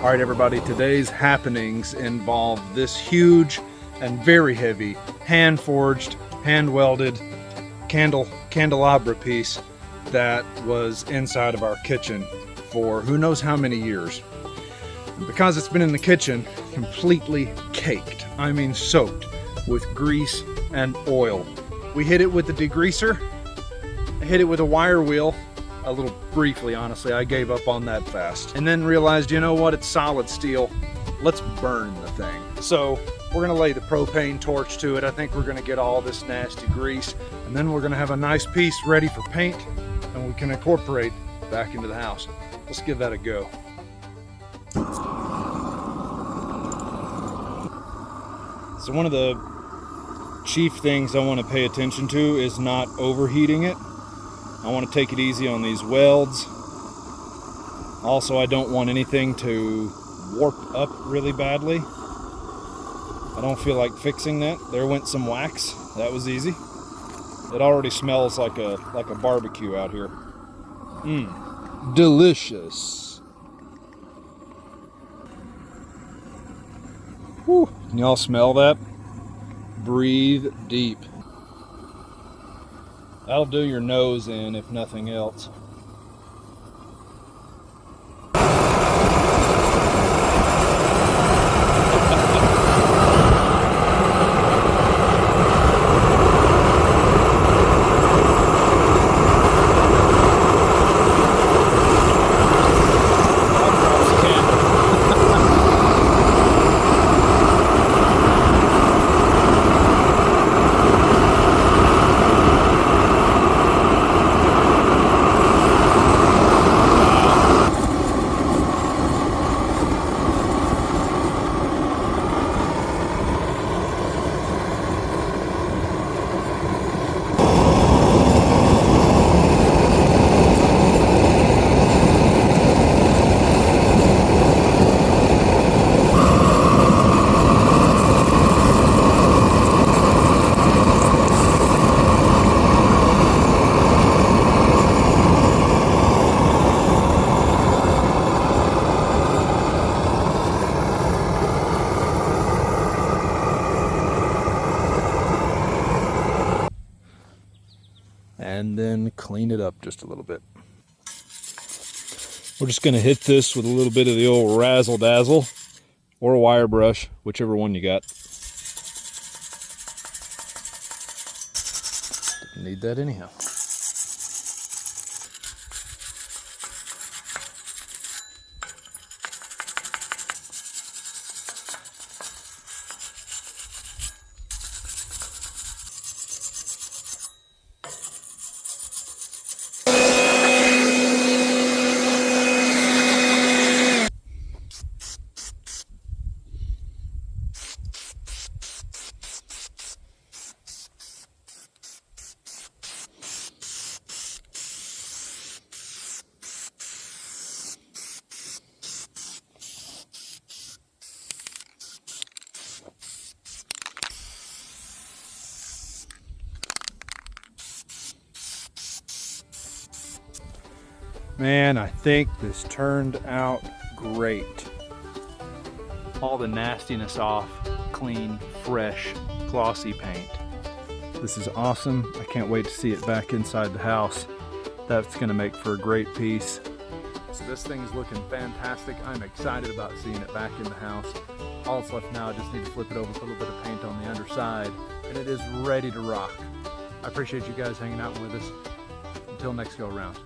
All right, everybody, today's happenings involve this huge and very heavy hand-forged, hand-welded candelabra piece that was inside of our kitchen for who knows how many years. And because it's been in the kitchen, completely caked, I mean soaked with grease and oil. We hit it with the degreaser, I hit it with a wire wheel, a little briefly, honestly. I gave up on that fast. And then realized, you know what, it's solid steel. Let's burn the thing. So we're gonna lay the propane torch to it. I think we're gonna get all this nasty grease, and then we're gonna have a nice piece ready for paint, and we can incorporate back into the house. Let's give that a go. So one of the chief things I want to pay attention to is not overheating it. I want to take it easy on these welds. Also, I don't want anything to warp up really badly. I don't feel like fixing that. There went some wax. That was easy. It already smells like a barbecue out here. Delicious. Whew. Can y'all smell that? Breathe deep. That'll do your nose in, if nothing else. And then clean it up just a little bit. We're just gonna hit this with a little bit of the old razzle dazzle or a wire brush, whichever one you got. Didn't need that anyhow. Man, I think this turned out great. All the nastiness off, clean, fresh, glossy paint. This is awesome. I can't wait to see it back inside the house. That's gonna make for a great piece. So this thing is looking fantastic. I'm excited about seeing it back in the house. All that's left now, I just need to flip it over, put a little bit of paint on the underside, and it is ready to rock. I appreciate you guys hanging out with us. Until next go around.